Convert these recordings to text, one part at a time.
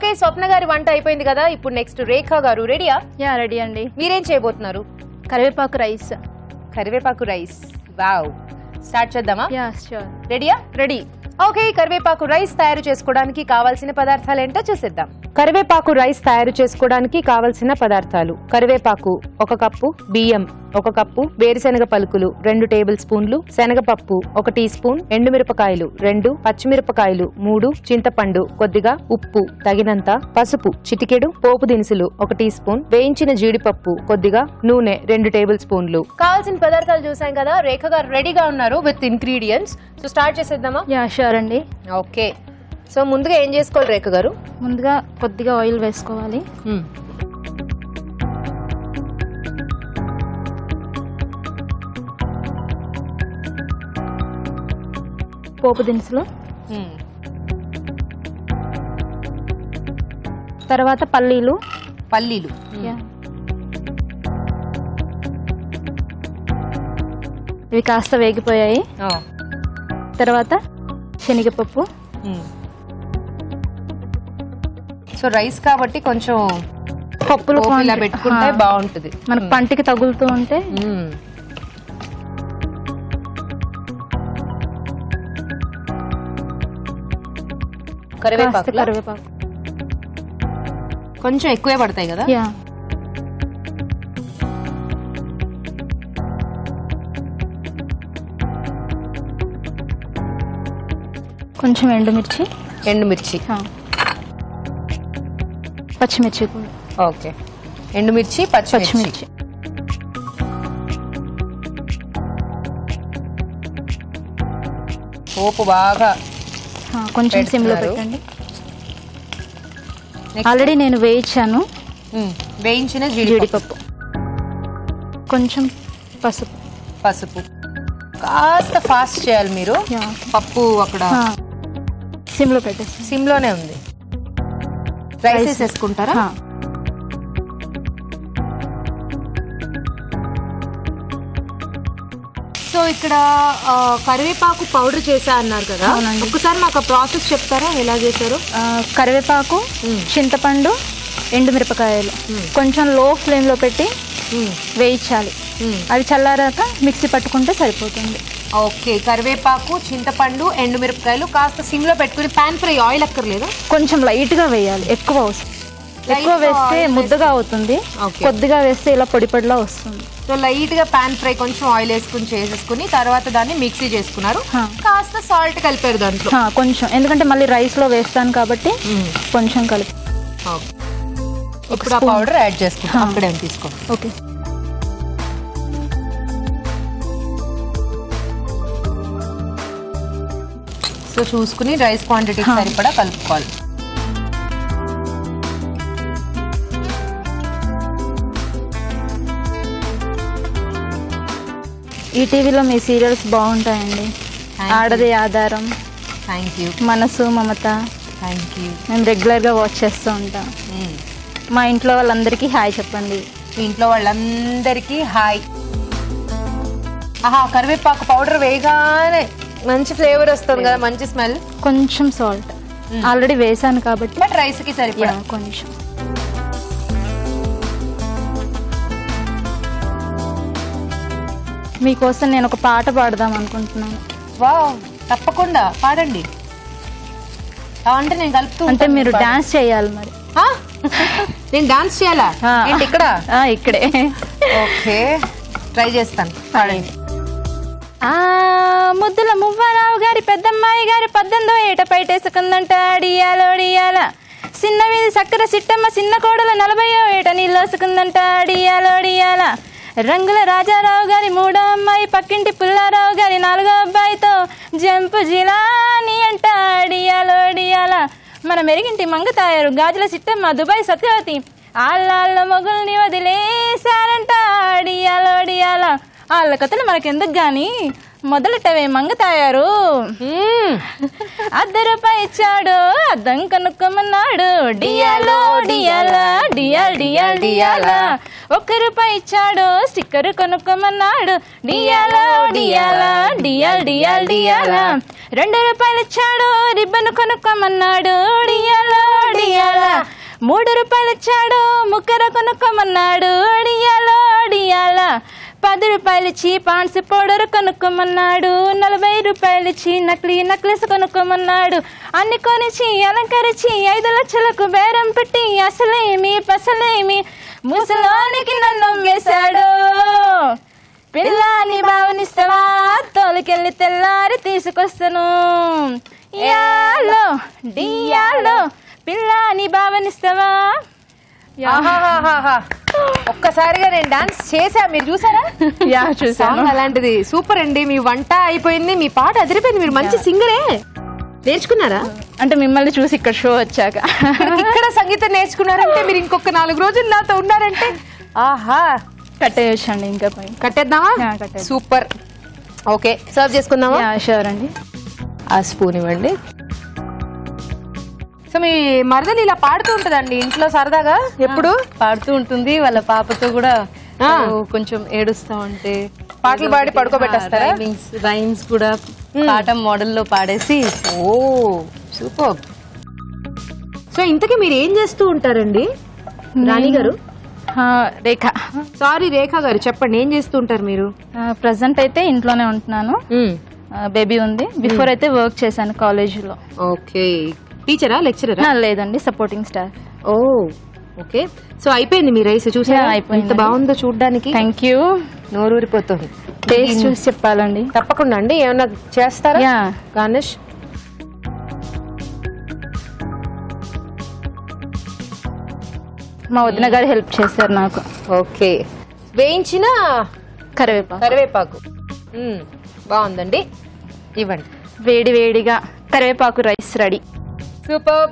Okay స్వప్న గారి వంట అయిపోయింది కదా ఇప్పుడు నెక్స్ట్ రేఖ గారు రెడీయా రెడీ అండి మీరేం చేయబోతున్నారు కరివేపాకు రైస్ వావ్ స్టార్ట్ చేద్దామా ష్యూర్ రెడీయా రెడీ ఓకే కరివేపాకు రైస్ తయారు చేసుకోవడానికి కావాల్సిన పదార్థాలు ఏంటో చూసేద్దాం కరివేపాకు రైస్ తయారు చేసుకోవడానికి కావాల్సిన పదార్థాలు కరివేపాకు 1 కప్పు బియ్యం 1 కప్పు వేరుశనగ పలుకులు 2 టేబుల్ స్పూన్లు శనగపప్పు 1 టీ స్పూన్ ఎండుమిరపకాయలు 2 పచ్చిమిరపకాయలు 3 చింతపండు కొద్దిగా ఉప్పు తగినంత పసుపు చిటికెడు పోపు దినుసులు 1 టీ స్పూన్ వేయించిన జీడిపప్పు కొద్దిగా నూనె 2 టేబుల్ స్పూన్లు కావాల్సిన పదార్థాలు చూసాం కదా రేఖ గారు రెడీగా ఉన్నారు విత్ ఇంగ్రీడియంట్స్ సో స్టార్ట్ చేసేద్దామా ష్యూర్ అండి ఓకే సో ముందుగా ఏం చేసుకోవాలి రేఖ గారు ముందుగా కొద్దిగా ఆయిల్ వేసుకోవాలి పోపు దినుసులు తర్వాత పల్లీలు ఇవి కాస్త వేగిపోయాయి తర్వాత శనగపప్పు సో రైస్ కాబట్టి కొంచెం పప్పులు ఇలా పెట్టుకుంటే బాగుంటుంది మనకు పంటికి తగులుతూ ఉంటే కరివేపాకు కొంచెం ఎక్కువే పడతాయి కదా కొంచెం ఎండుమిర్చి పచ్చిమిర్చి కూడా ఓకే ఎండుమిర్చి పచ్చిమిర్చి పోపు బాగా కొంచెం సిమ్లో పెట్టండి ఆల్రెడీ నేను వేయించిన జీడిపప్పు కొంచెం పసుపు కాస్త ఫాస్ట్ చేయాలి మీరు పప్పు అక్కడ సిమ్లో పెట్టేసి సిమ్లోనే ఉంది రైస్ వేసుకుంటారా సో ఇక్కడ కరివేపాకు పౌడర్ చేసా అన్నారు కదా ఒకసారి మాకు ప్రాసెస్ చెప్తారా ఎలా చేశారు కరివేపాకు చింతపండు ఎండుమిరపకాయలు కొంచెం లో ఫ్లేమ్లో పెట్టి వేయించాలి అది చల్లారాక మిక్సీ పట్టుకుంటే సరిపోతుంది ఓకే కరివేపాకు చింతపండు ఎండుమిరపకాయలు కాస్త సిమ్లో పెట్టుకుని పాన్ ఫ్రై ఆయిల్ అక్కర్లేదు కొంచెం లైట్గా వేయాలి ఎక్కువ వేస్తే ముద్దగా అవుతుంది కొద్దిగా వేస్తే ఇలా పొడి పొడిలా వస్తుంది సో లైట్గా పాన్ ఫ్రై కొంచెం ఆయిల్ వేసుకుని చేసేసుకుని తర్వాత దాన్ని మిక్సీ చేసుకున్నారు కాస్త సాల్ట్ కలిపారు దాంట్లో కొంచెం ఎందుకంటే మళ్ళీ రైస్లో వేస్తాను కాబట్టి కొంచెం కలిపి ఇప్పుడు ఆ పౌడర్ యాడ్ చేసుకుంటాం అక్కడే తీసుకోండి ఓకే సో చూసుకుని రైస్ క్వాంటిటీ సరిపడా కలుపుకోవాలి ఈటీవీలో మీ సీరియల్స్ బాగుంటాయండి ఆడది ఆధారం థ్యాంక్ యూ మనసు మమత థ్యాంక్ యూ మేము రెగ్యులర్గా వాచ్ చేస్తూ ఉంటాం మా ఇంట్లో వాళ్ళందరికీ హాయ్ చెప్పండి మీ ఇంట్లో వాళ్ళందరికీ హాయ్ కరివేపాకు పౌడర్ వేయగానే మంచి ఫ్లేవర్ వస్తుంది కదా మంచి స్మెల్ కొంచెం సాల్ట్ ఆల్రెడీ వేసాను కాబట్టి బట్ రైస్ కి సరిపడా కొంచెం మీకోసం నేను ఒక పాట పాడదాం అనుకుంటున్నాను వావ్ తప్పకుండా పాడండి అంటే నేను కలుపుతూ అంటే మీరు డాన్స్ చేయాలి మరి నేను డాన్స్ చేయాలా ఇక్కడ ఇక్కడే ఓకే ట్రై చేస్తాను పాడండి ముద్దుల మువ్వరావు గారి పెద్దమ్మాయి గారి 18వ ఏట పైటేసుకుందంట అడియాలోడియాల చిన్న వీధి చక్కర సిట్టమ్మ చిన్న కోడల 40వ ఏట నీళ్ళోసుకుందంట అడియాలోడియాల రంగుల రాజారావు గారి 3వ అమ్మాయి పక్కింటి పుల్లారావు గారి 4వ అబ్బాయితో జంపు జిలాని అంట అడియాలోడియాల మన మెరిగింటి మంగతాయారు గాజుల సిట్టమ్మ దుబాయ్ సత్యవతి ఆళ్ళ మొగుల్ని వదిలేశారంట అడియాలోడియాల వాళ్ళ కథలు మనకెందుకు గాని మొదలెట్టవే మంగతాయారు ₹1 ఇచ్చాడు అద్దం కనుక్కోమన్నాడు డియాలో డియాలా డియాల్ డియాల్ డియాలా ₹1 ఇచ్చాడు స్టిక్కర్ కొనుక్కోమన్నాడు డియాలో డియాలా డియాల్ డియాల్ డియాలా ₹2 ఇచ్చాడు రిబ్బన్ కొనుక్కోమన్నాడు డియాలో డియాలా 3 రూపాయలు ఇచ్చాడు ముక్కర కొనుక్కోమన్నాడు ఒడియాలో ఒడియాల 10 రూపాయలు ఇచ్చి పాన్స్ పౌడర్ కొనుక్కోమన్నాడు 40 రూపాయలు ఇచ్చి నకిలీ నెక్లెస్ కొనుక్కోమన్నాడు అన్ని కొనిచ్చి అలంకరించి 5 లక్షలకు బేరం పెట్టి అసలేమి పసలేమి ముసలోనికి నన్ను వేశాడు పిల్లాని భావనిస్తావా తోలుకెళ్ళి తెల్లారి తీసుకొస్తాను యాలో డియాలో పిల్లాని భావనిస్తావా ఒక్కసారిగా నేను డాన్స్ చేసా, మీరు చూసారా? చూసాను. అలాంటిది సూపర్ అండి. మీ వంట అయిపోయింది, మీ పాట అదిరిపోయింది. మీరు మంచి సింగరే. నేర్చుకున్నారా? అంటే మిమ్మల్ని చూసి ఇక్కడ షో వచ్చాక ఇక్కడ సంగీతం నేర్చుకున్నారంటే మీరు ఇంకొక 4 రోజులు నాతో ఉన్నారంటే ఆహా కట్టేయచ్చండి. ఇంకా పై కట్టేద్దామా? సూపర్. ఓకే, సర్వ్ చేసుకుందామా? షూర్ అండి. ఆ స్పూన్ ఇవ్వండి. సో మీ మరదలు ఇలా పాడుతూ ఉంటదండి ఇంట్లో సరదాగా? ఎప్పుడు పాడుతూ ఉంటుంది. వాళ్ళ పాపతో కూడా కొంచెం ఏడుస్తా ఉంటే పాటలు పాడి పడుకోబెట్టేస్తారా? రైమ్స్ కూడా పాట మోడల్లో పాడేసి. ఓ సూపర్. సో ఇంతకీ మీరు ఏం చేస్తూ ఉంటారండి రాణి గారు? రేఖ. సారీ రేఖ గారు, చెప్పండి ఏం చేస్తూ ఉంటారు మీరు? ప్రజెంట్ అయితే ఇంట్లోనే ఉంటున్నాను. బేబీ ఉంది. బిఫోర్ అయితే వర్క్ చేశాను కాలేజీలో. ఓకే, టీచరా లెక్చరరా? లేదండి, సపోర్టింగ్ స్టాఫ్. ఓ ఓకే. సో అయిపోయింది మీ రైస్? చూసారా ఎంత బాగుందో చూడడానికి? Thank you. నోరూరిపోతుంది. టేస్ట్ చూసి చెప్పాలండి. తప్పకుండా అండి. ఏమన్నా చేస్తారా గార్నిష్? మా వదిన గారు హెల్ప్ చేశారు నాకు. ఓకే, వేయించిన కరివేపాకు బాగుందండి. ఇవ్వండి. వేడి వేడిగా కరివేపాకు రైస్ రెడీ. సూపర్.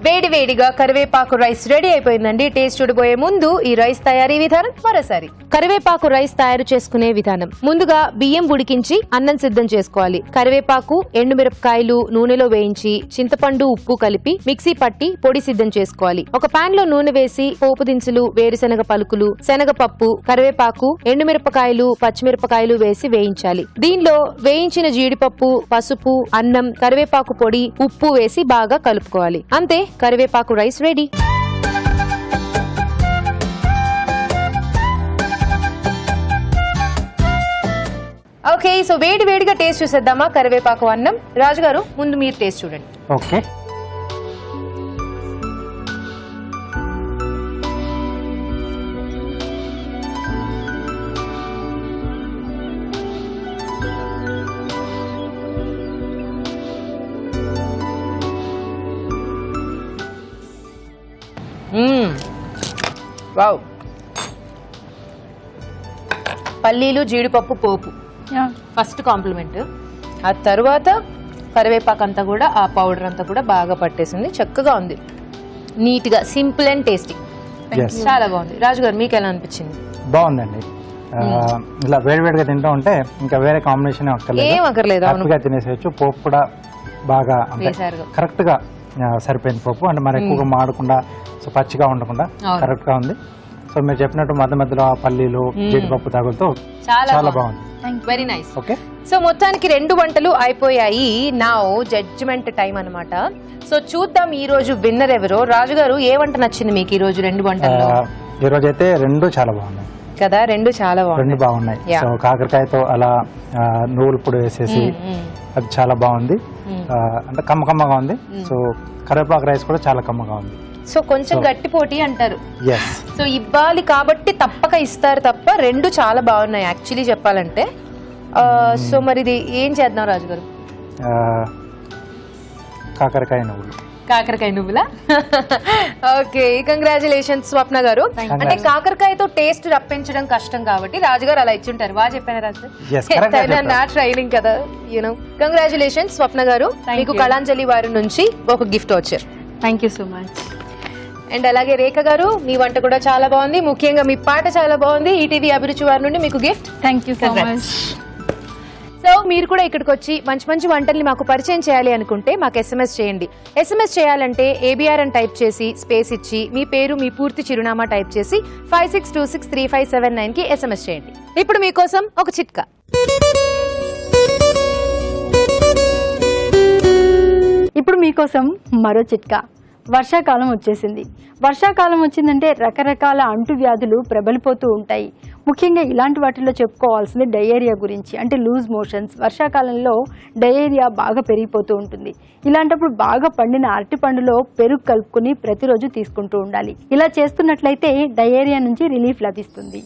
వేడి వేడిగా కరివేపాకు రైస్ రెడీ అయిపోయిందండి. టేస్ట్ చూడబోయే ముందు ఈ రైస్ తయారీ విధానం మరోసారి. కరివేపాకు రైస్ తయారు చేసుకునే విధానం. ముందుగా బియ్యం ఉడికించి అన్నం సిద్ధం చేసుకోవాలి. కరివేపాకు, ఎండుమిరపకాయలు నూనెలో వేయించి చింతపండు, ఉప్పు కలిపి మిక్సీ పట్టి పొడి సిద్ధం చేసుకోవాలి. ఒక పాన్ లో నూనె వేసి పోపు దినుసులు, వేరుశనగ పలుకులు, శనగపప్పు, కరివేపాకు, ఎండుమిరపకాయలు, పచ్చిమిరపకాయలు వేసి వేయించాలి. దీనిలో వేయించిన జీడిపప్పు, పసుపు, అన్నం, కరివేపాకు పొడి, ఉప్పు వేసి బాగా కలుపుకోవాలి. అంతే, కరివేపాకు రైస్ రెడీ. ఓకే, సో వేడి వేడిగా టేస్ట్ చూసేద్దామా కరివేపాకు అన్నం? రాజుగారు ముందు మీరు టేస్ట్ చూడండి. ఓకే. వావ్. పల్లీలు, జీడిపప్పు పోపు ఫస్ట్ కాంప్లిమెంట్. ఆ తర్వాత కరివేపాకు అంతా కూడా, ఆ పౌడర్ అంతా కూడా బాగా పట్టేసింది. చక్కగా ఉంది, నీట్ గా, సింపుల్ అండ్ టేస్టీ. చాలా బాగుంది. రాజుగారు మీకు ఎలా అనిపించింది? బాగుందండి. ఇలా వేడివేడిగా తింటూ ఉంటే ఇంకా వేరే కాంబినేషన్ ఏం అక్కర్లేదు. హ్యాపీగా తినేసేయచ్చు. పోపు కూడా బాగా కరెక్ట్ గా సరిపోయింది పోపు. అంటే మరి ఎక్కువగా మాడకుండా, సో పచ్చిగా ఉండకుండా కరెక్ట్ గా ఉంది. సో మీరు చెప్పినట్టు మధ్య మధ్యలో పల్లీలు, జీడిపప్పు తగులుతూ చాలా బాగుంది. Very nice. ఓకే, సో మొత్తానికి 2 వంటలు అయిపోయాయి. నౌ జడ్జిమెంట్ టైం అన్నమాట. సో చూద్దాం ఈ రోజు విన్నర్ ఎవరో. రాజుగారు ఏ వంట నచ్చింది మీకు ఈ రోజు 2 వంటల్లో? ఈ రోజు అయితే 2 చాలా బాగున్నాయి కదా. 2 చాలా బాగున్నాయి. సో కాకరకాయతో అలా నువ్వుల పొడి వేసేసి అది చాలా బాగుంది. అంటే కమ్మగా ఉంది. సో కరివేపాకు రైస్ కూడా చాలా కమ్మగా ఉంది. సో కొంచెం గట్టి పోటీ అంటారు. yes. సో ఇవ్వాలి కాబట్టి తప్పక ఇస్తారు తప్ప 2 చాలా బాగున్నాయి యాక్చువల్లీ చెప్పాలంటే. సో మరి ఇది ఏం చేద్దాం రాజుగారు? కాకరకాయ నువ్వులా? ఓకే, కంగ్రాచులేషన్స్ స్వప్న గారు. అంటే కాకరకాయతో టేస్ట్ రప్పించడం కష్టం కాబట్టి రాజుగారు అలా ఇచ్చుంటారు. బాగా చెప్పాను రాజు. నా ట్రైనింగ్ కదా, యూనో. కంగ్రాచులేషన్స్ స్వప్న గారు. మీకు కళాంజలి వారి నుంచి ఒక గిఫ్ట్ వచ్చారు. Thank you so much. And అలాగే రేఖ గారు, మీ వంట కూడా చాలా బాగుంది, ముఖ్యంగా మీ పాట చాలా బాగుంది. ఈటీవీ అభిరుచి వారి నుండి మీకు gift. Thank you so much. So మీరు కూడా ఇక్కడికి వచ్చి మంచి మంచి వంటల్ని మాకు పరిచయం చేయాలి అనుకుంటే మాకు SMS చేయండి. SMS చేయాలంటే ABR అని టైప్ చేసి స్పేస్ ఇచ్చి మీ పేరు, మీ పూర్తి చిరునామా టైప్ చేసి 56263579 కి SMS చేయండి. ఇప్పుడు మీకోసం ఒక చిట్కా. ఇప్పుడు మీకోసం మరో చిట్కా. వర్షాకాలం వచ్చేసింది. వర్షాకాలం వచ్చిందంటే రకరకాల అంటువ్యాధులు ప్రబలిపోతూ ఉంటాయి. ముఖ్యంగా ఇలాంటి వాటిల్లో చెప్పుకోవాల్సింది డయేరియా గురించి. అంటే లూజ్ మోషన్స్. వర్షాకాలంలో డయేరియా బాగా పెరిగిపోతూ ఉంటుంది. ఇలాంటప్పుడు బాగా పండిన అరటిపండులో పెరుగు కలుపుకుని ప్రతిరోజు తీసుకుంటూ ఉండాలి. ఇలా చేస్తున్నట్లయితే డయేరియా నుంచి రిలీఫ్ లభిస్తుంది.